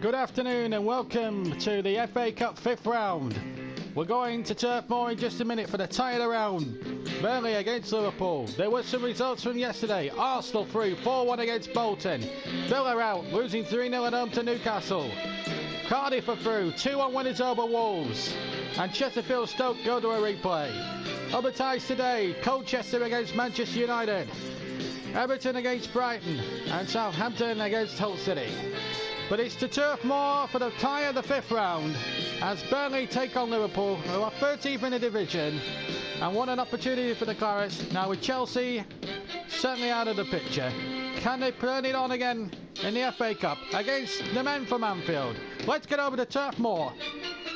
Good afternoon and welcome to the FA Cup 5th round. We're going to Turf Moor in just a minute for the tie of the round. Burnley against Liverpool. There were some results from yesterday. Arsenal through 4-1 against Bolton. Villa out, losing 3-0 at home to Newcastle. Cardiff are through, 2-1 winners over Wolves. And Chesterfield Stoke go to a replay. Other ties today, Colchester against Manchester United. Everton against Brighton. And Southampton against Hull City. But it's to Turf Moor for the tie of the 5th round as Burnley take on Liverpool, who are 13th in the division, and what an opportunity for the Clarets. Now with Chelsea certainly out of the picture, can they turn it on again in the FA Cup against the men from Anfield? Let's get over to Turf Moor.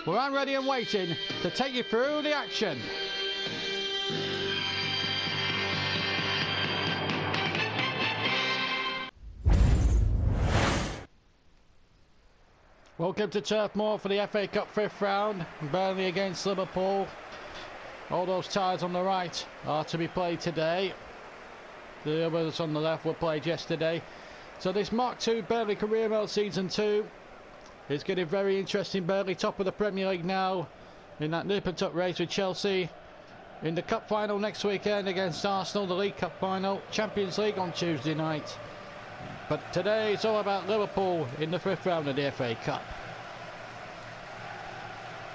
We're on ready and waiting to take you through the action. Welcome to Turf Moor for the FA Cup 5th round. Burnley against Liverpool. All those ties on the right are to be played today. The others on the left were played yesterday. So this Mark II Burnley Career Mode Season 2 is getting very interesting. Burnley top of the Premier League now in that nip and tuck race with Chelsea. In the Cup Final next weekend against Arsenal. The League Cup Final. Champions League on Tuesday night. But today it's all about Liverpool in the 5th round of the FA Cup.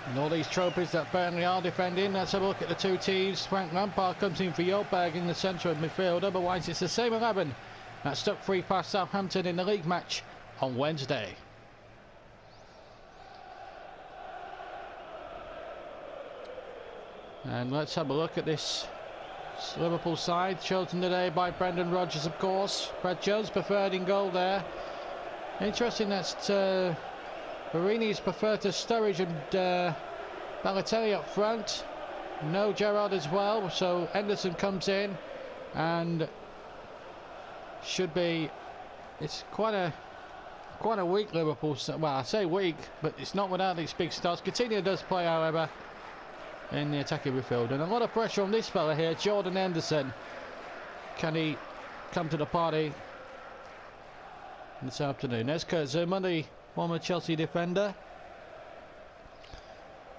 And all these trophies that Burnley are defending. Let's have a look at the two teams. Frank Lampard comes in for Jolberg in the centre of midfield. Otherwise it's the same 11 that stuck free past Southampton in the league match on Wednesday. And let's have a look at this Liverpool side, chosen today by Brendan Rodgers, of course. Brad Jones preferred in goal there. Interesting that Barini's preferred to Sturridge and Balotelli up front. No Gerrard as well, so Henderson comes in and should be. It's quite a weak Liverpool. Well, I say weak, but it's not without these big stars. Coutinho does play, however, in the attacking midfield, and a lot of pressure on this fella here, Jordan Henderson. Can he come to the party this afternoon? There's Kurt Zouma, the former Chelsea defender.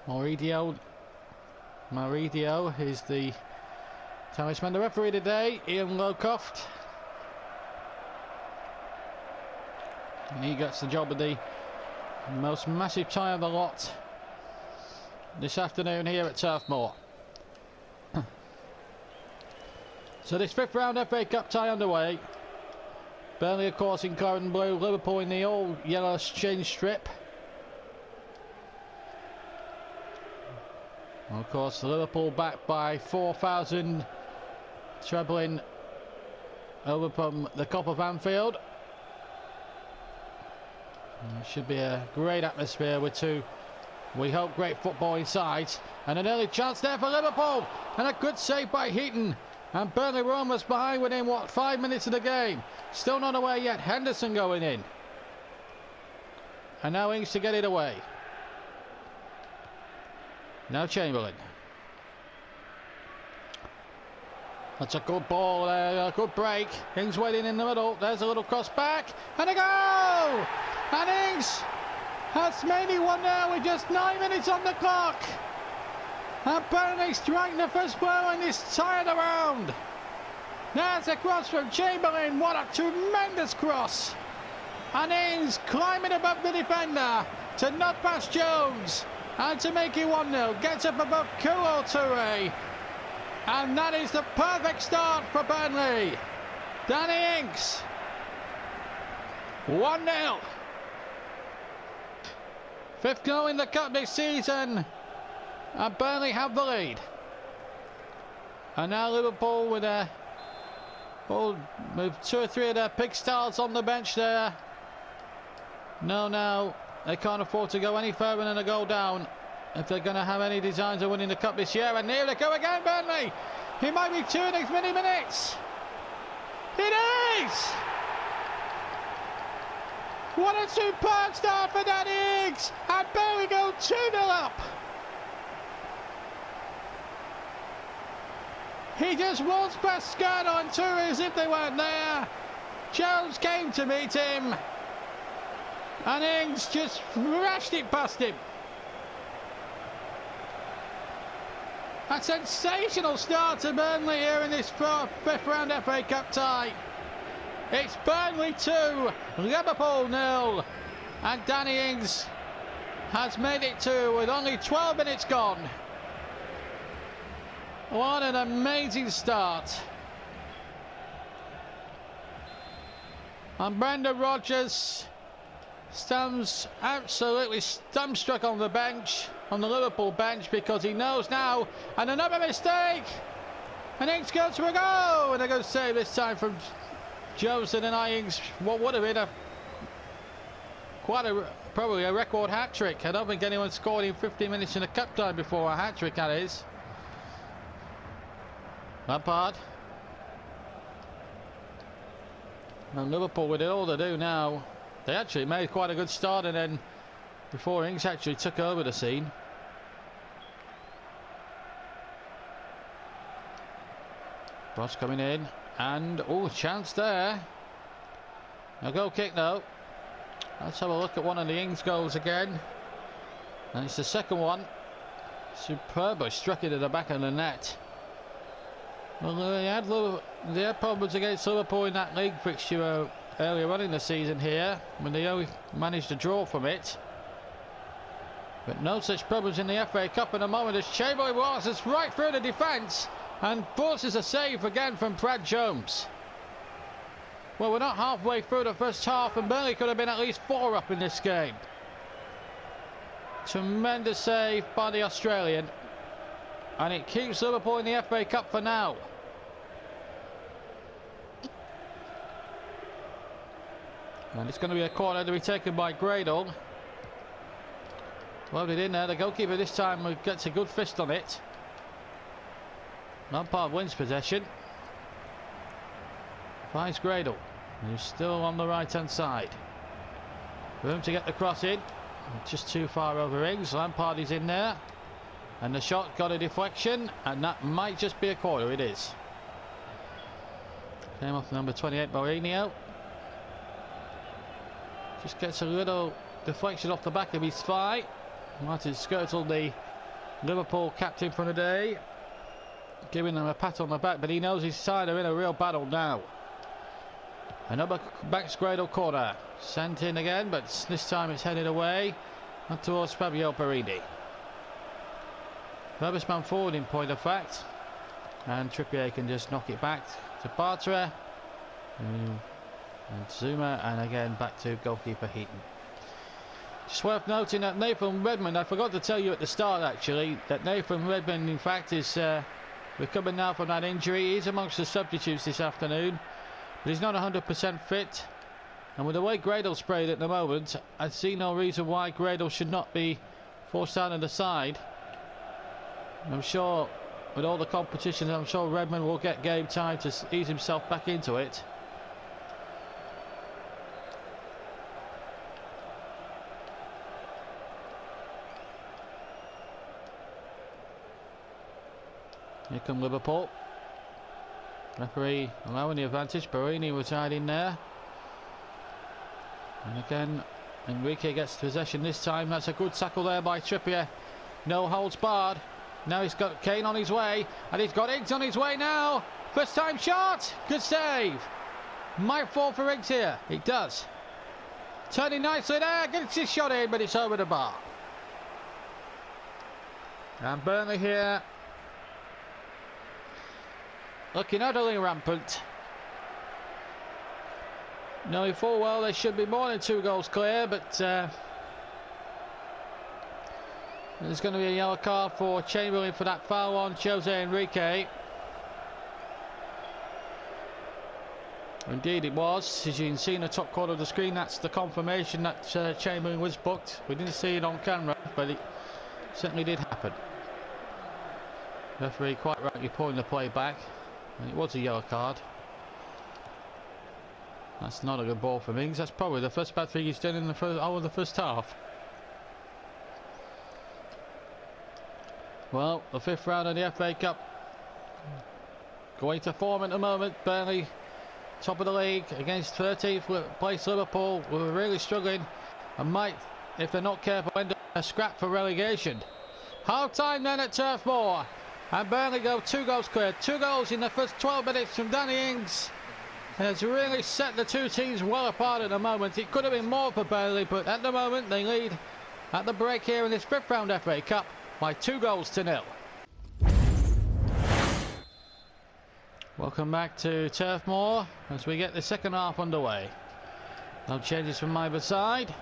Maurizio is the talisman. The referee today, Ian Lowcoft, and he gets the job of the most massive tie of the lot this afternoon here at Turf Moor. So this 5th round FA Cup tie underway. Burnley of course in claret and blue, Liverpool in the all yellow exchange strip. And of course Liverpool backed by 4,000 travelling over from the Cop of Anfield. And it should be a great atmosphere with two, we hope, great football inside. And an early chance there for Liverpool. And a good save by Heaton. And Burnley were almost behind within, 5 minutes of the game. Still not away yet. Henderson going in. And now Ings to get it away. Now Chamberlain. That's a good ball there. A good break. Ings waiting in the middle. There's a little cross back. And a goal! And Ings has made it 1-0 with just 9 minutes on the clock. And Burnley striking the first blow in this tie of the round. There's a cross from Chamberlain. What a tremendous cross. And Ings climbing above the defender to nod past Jones and to make it 1-0. Gets up above Koulibaly Touré. And that is the perfect start for Burnley. Danny Ings. 1-0. 5th goal in the cup this season, and Burnley have the lead. And now Liverpool with with 2 or 3 of their big stars on the bench there. No, They can't afford to go any further than a goal down if they're going to have any designs of winning the cup this year. And here they go again, Burnley. He might be 2 next many minutes. It is! What a superb start for Danny Ings. And there we go, 2-0 up. He just waltzed past Skirt on two as if they weren't there. Jones came to meet him. And Ings just thrashed it past him. A sensational start to Burnley here in this fifth round FA Cup tie. It's Burnley 2, Liverpool 0. And Danny Ings has made it 2 with only 12 minutes gone. What an amazing start. And Brendan Rodgers stands absolutely dumbstruck on the bench, on the Liverpool bench, because he knows now. And another mistake. And Ings goes for a goal. And a good save this time from Jones and Ings. What would have been probably a record hat-trick. I don't think anyone scored in 15 minutes in a cup tie before a hat-trick, that is. Lampard. And Liverpool with it all to do now. They actually made quite a good start, and then before Ings actually took over the scene. Cross coming in, and oh, chance there. A goal kick though. Let's have a look at one of the Ings goals again. And it's the second one. Superbly struck it at the back of the net. Well, they had problems against Liverpool in that league fixture earlier on in the season here, when they only managed to draw from it. But no such problems in the FA Cup at the moment, as Chamberlain was right through the defence and forces a save again from Brad Jones. Well, we're not halfway through the first half, and Burnley could have been at least 4 up in this game. Tremendous save by the Australian, and it keeps Liverpool in the FA Cup for now. And it's going to be a corner to be taken by Gradle. Loaded in there. The goalkeeper this time gets a good fist on it. Lampard wins possession. Finds Gradle, who's still on the right hand side. Room to get the cross in. Just too far over Ings. Lampard is in there. And the shot got a deflection. And that might just be a corner. It is. Came off number 28, Mourinho. Just gets a little deflection off the back of his thigh. Martin Skrtel, the Liverpool captain for the day, giving them a pat on the back, but he knows his side are in a real battle now. Another back Gradle corner. Sent in again, but this time it's headed away and towards Fabio Parini. Furthest man forward in point of fact. And Trippier can just knock it back to Bartra. And Zuma, and again back to goalkeeper Heaton. Just worth noting that Nathan Redmond, I forgot to tell you at the start actually, that Nathan Redmond in fact is recovering now from that injury. He's amongst the substitutes this afternoon, but he's not 100% fit. And with the way Gradle's sprayed at the moment, I see no reason why Gradle should not be forced out of the side. I'm sure with all the competitions, I'm sure Redmond will get game time to ease himself back into it. Here come Liverpool. Referee allowing the advantage. Barini was hiding there. And again, Enrique gets possession this time. That's a good tackle there by Trippier. No holds barred. Now he's got Kane on his way. And he's got Ings on his way now. First time shot. Good save. Might fall for Ings here. It does. Turning nicely there. Gets his shot in, but it's over the bar. And Burnley here, looking utterly rampant. Knowing full well they should be more than 2 goals clear, but there's going to be a yellow card for Chamberlain for that foul on Jose Enrique. Indeed it was. As you can see in the top corner of the screen, that's the confirmation that Chamberlain was booked. We didn't see it on camera, but it certainly did happen. Referee quite rightly pulling the play back, and it was a yellow card. That's not a good ball for Mings. That's probably the first bad thing he's done in the first half. Well, the 5th round of the FA Cup going to form at the moment. Burnley top of the league against 13th place Liverpool, who are really struggling and might, if they're not careful, end up a scrap for relegation. Half time then at Turf Moor, and Burnley go 2 goals clear. 2 goals in the first 12 minutes from Danny Ings. Has really set the two teams well apart at the moment. It could have been more for Burnley, but at the moment they lead at the break here in this 5th round FA Cup by 2 goals to 0. Welcome back to Turf Moor as we get the second half underway. No changes from either side.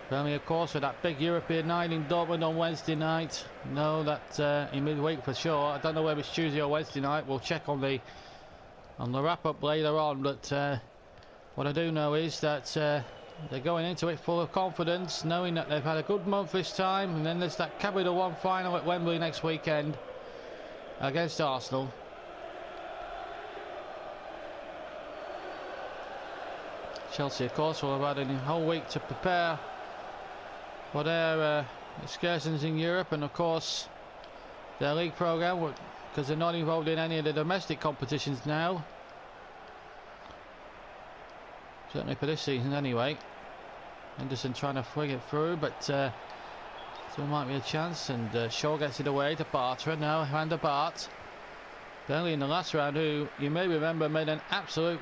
Burnley, of course, with that big European night in Dortmund on Wednesday night. Know that in midweek for sure. I don't know whether it's Tuesday or Wednesday night. We'll check on the wrap-up later on. But what I do know is that they're going into it full of confidence, knowing that they've had a good month this time. And then there's that Capital One final at Wembley next weekend against Arsenal. Chelsea, of course, will have had a whole week to prepare for their excursions in Europe, and of course their league programme, because they're not involved in any of the domestic competitions now, certainly for this season anyway. Henderson trying to fling it through, but still might be a chance, and Shaw gets it away to Bartra. Now Van der Bart. Burnley in the last round, who you may remember made an absolute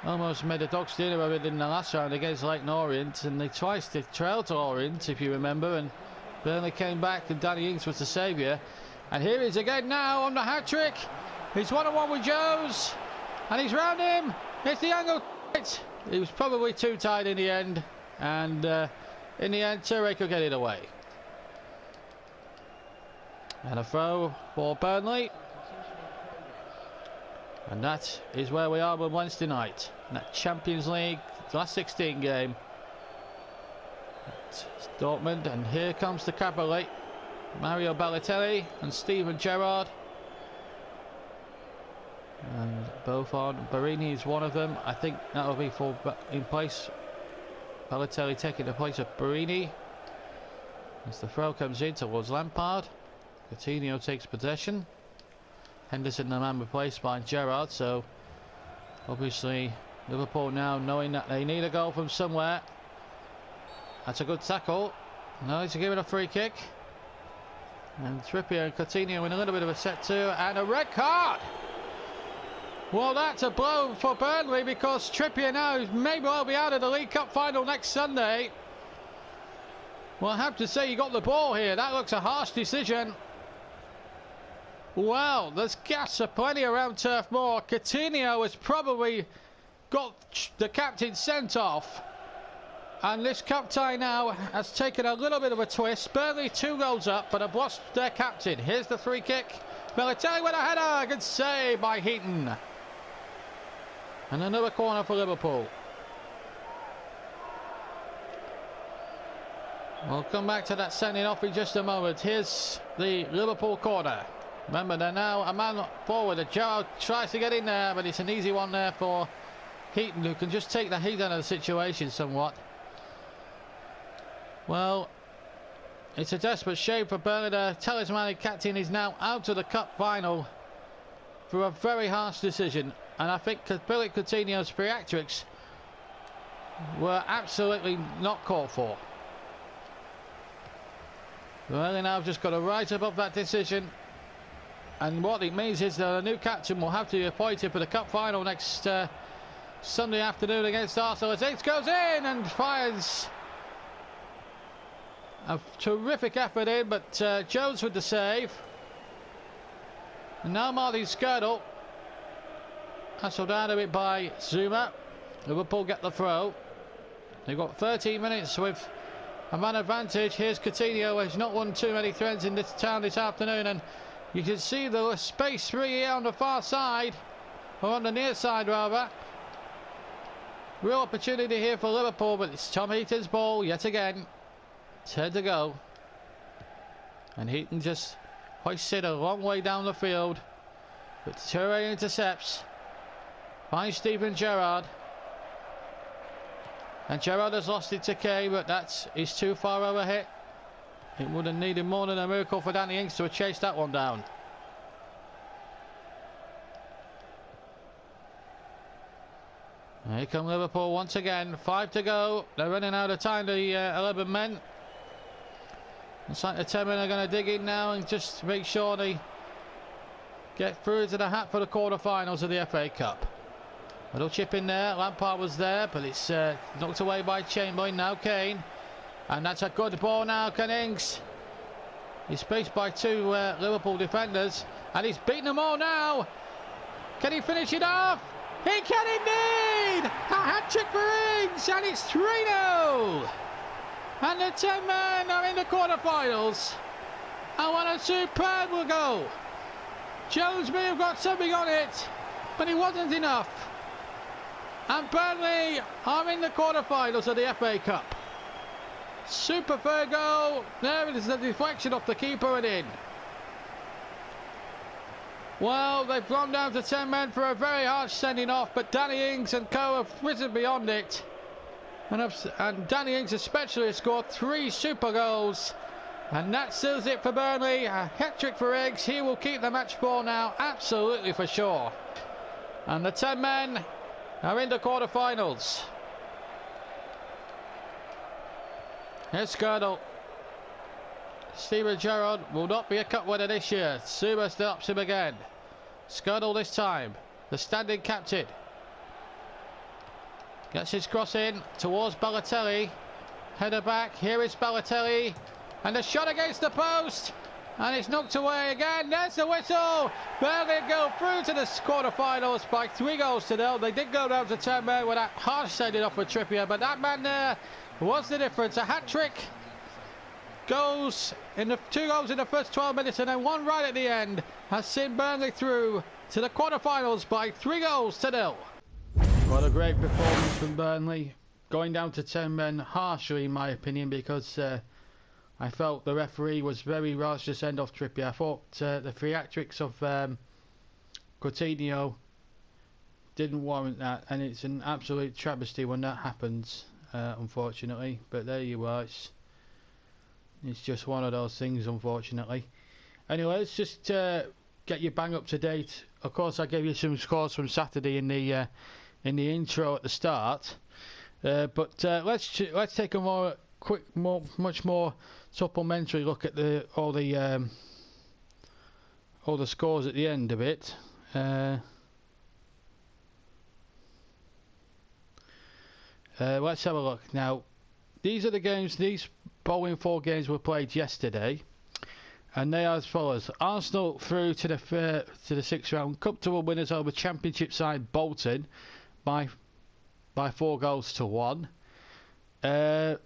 almost made a dog's dinner of it in the last round against Leyton Orient, and they twice did trail to Orient, if you remember, and Burnley came back and Danny Ings was the saviour. And here he is again now on the hat-trick. He's one-on-one with Jones, and he's round him. It's the angle. He was probably too tight in the end, and in the end Toure could get it away. And a throw for Burnley. And that is where we are on Wednesday night. That Champions League last 16 game at Dortmund. And here comes the cavalry. Mario Balotelli and Steven Gerrard. And both on. Barini is one of them. I think that will be for in place. Balotelli taking the place of Barini. As the throw comes in towards Lampard. Coutinho takes possession. Henderson, the man replaced by Gerrard. So obviously Liverpool now knowing that they need a goal from somewhere. That's a good tackle. No, he's giving a free kick. And Trippier and Coutinho in a little bit of a set too, and a red card. Well, that's a blow for Burnley, because Trippier now may well be out of the League Cup final next Sunday. Well, I have to say you got the ball here. That looks a harsh decision. Well, there's gas aplenty around Turf Moor. Coutinho has probably got the captain sent off. And this cup tie now has taken a little bit of a twist. Burnley 2 goals up, but have lost their captain. Here's the free kick. Balotelli with a header. Good save by Heaton. And another corner for Liverpool. We'll come back to that sending off in just a moment. Here's the Liverpool corner. Remember, they're now a man forward. Gerrard tries to get in there, but it's an easy one there for Heaton, who can just take the heat out of the situation somewhat. Well, it's a desperate shame for Burnley. The talismanic captain is now out of the cup final for a very harsh decision. And I think Billy Coutinho's theatrics were absolutely not called for. Burnley now have just got to rise above that decision. And what it means is that a new captain will have to be appointed for the cup final next Sunday afternoon against Arsenal. As Ings goes in and fires a terrific effort in, but Jones with the save. And now Martin Skirtle. Hustled out of it by Zuma. Liverpool get the throw. They've got 13 minutes with a man advantage. Here's Coutinho, who's not won too many threads in this town this afternoon, and you can see the space free here on the far side. or on the near side rather. Real opportunity here for Liverpool, but it's Tom Heaton's ball yet again. 10 to go. And Heaton just hoists it a long way down the field. But Toure intercepts. Finds Steven Gerrard. And Gerrard has lost it to Kane, but that is too far overhit. It would have needed more than a miracle for Danny Ings to have chased that one down. Here come Liverpool once again. 5 to go. They're running out of time, the 11 men. Looks like the 10 men are going to dig in now and just make sure they get through to the hat for the quarter-finals of the FA Cup. Little chip in there. Lampard was there, but it's knocked away by Chamberlain. Now Kane. And that's a good ball now, Ings. He's spaced by 2 Liverpool defenders. And he's beaten them all now. Can he finish it off? He can indeed! A hat-trick for Ings, and it's 3-0! And the 10 men are in the quarter-finals. And what a superb goal! Jones may have got something on it, but it wasn't enough. And Burnley are in the quarter-finals of the FA Cup. Super fair goal. There it is, the deflection off the keeper and in. Well, they've gone down to 10 men for a very harsh sending off, but Danny Ings and co have risen beyond it. And Danny Ings especially has scored 3 super goals. And that seals it for Burnley. A hat-trick for Ings. He will keep the match ball now, absolutely for sure. And the 10 men are in the quarter-finals. Here's Girdle. Steven Gerrard will not be a cup winner this year. Suba stops him again. Skirtle this time. The standing captain. Gets his cross in towards Balotelli. Header back. Here is Balotelli. And the shot against the post. And it's knocked away again. There's the whistle. Burnley go through to the quarter-finals by 3 goals to 0. They did go down to 10 men with that harsh sending off with Trippier. But that man there was the difference. A hat-trick. Goals in the 2 goals in the first 12 minutes and then 1 right at the end has seen Burnley through to the quarter-finals by 3 goals to 0. What a great performance from Burnley, going down to 10 men harshly in my opinion, because I felt the referee was very rash to send off Trippier. I thought the theatrics of Coutinho didn't warrant that, and it's an absolute travesty when that happens, unfortunately. But there you are. It's just one of those things, unfortunately. Anyway, let's just get you bang up to date. Of course, I gave you some scores from Saturday in the intro at the start, but let's take a much more supplementary look at all the scores at the end of it. Let's have a look now. These are the games. These following 4 games were played yesterday, and they are as follows: Arsenal through to the 6th round, comfortable winners over Championship side Bolton by 4 goals to 1.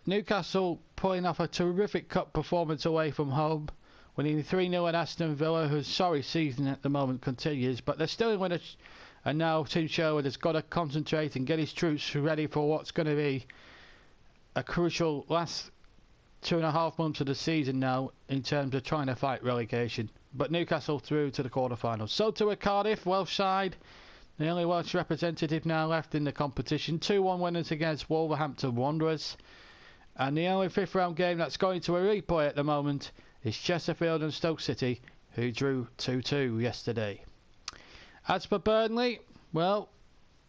Newcastle pulling off a terrific cup performance away from home, winning 3-0 at Aston Villa, whose sorry season at the moment continues, but they're still in winners. And now Tim Sherwood has got to concentrate and get his troops ready for what's going to be a crucial last 2.5 months of the season now in terms of trying to fight relegation. But Newcastle through to the quarter-finals. So to a Cardiff, Welsh side, the only Welsh representative now left in the competition. 2-1 winners against Wolverhampton Wanderers. And the only 5th round game that's going to a replay at the moment is Chesterfield and Stoke City, who drew 2-2 yesterday. As for Burnley, well,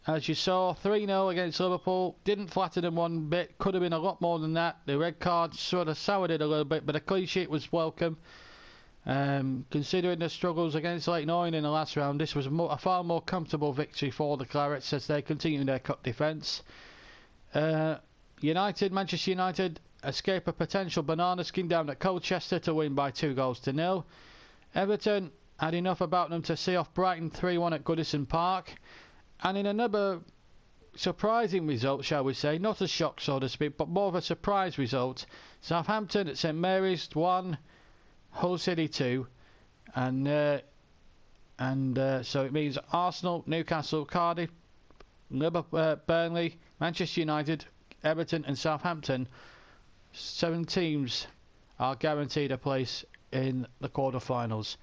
as you saw, 3-0 against Liverpool. Didn't flatter them one bit. Could have been a lot more than that. The red card sort of soured it a little bit, but a clean sheet was welcome. Considering the struggles against Leyton Orient in the last round, this was a far more comfortable victory for the Clarets as they continue their cup defence. Manchester United escape a potential banana skin down at Colchester to win by 2 goals to 0. Everton had enough about them to see off Brighton 3-1 at Goodison Park. And in another surprising result, shall we say, not a shock so to speak, but more of a surprise result, Southampton at St Mary's 1, Hull City 2, and And so it means Arsenal, Newcastle, Cardiff, Liverpool, Burnley, Manchester United, Everton and Southampton. 7 teams are guaranteed a place in the quarterfinals.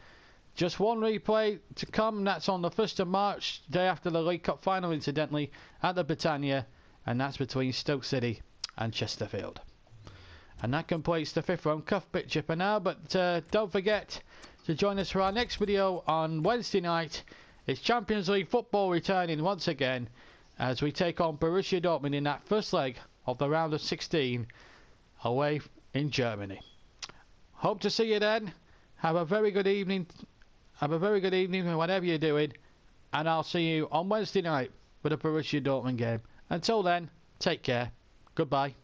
Just one replay to come, and that's on the 1st of March, day after the League Cup final, incidentally, at the Britannia, and that's between Stoke City and Chesterfield. And that completes the 5th round cuff picture for now, but don't forget to join us for our next video on Wednesday night. It's Champions League football returning once again as we take on Borussia Dortmund in that first leg of the round of 16 away in Germany. Hope to see you then. Have a very good evening. Have a very good evening whatever you're doing, and I'll see you on Wednesday night for the Borussia Dortmund game. Until then, take care. Goodbye.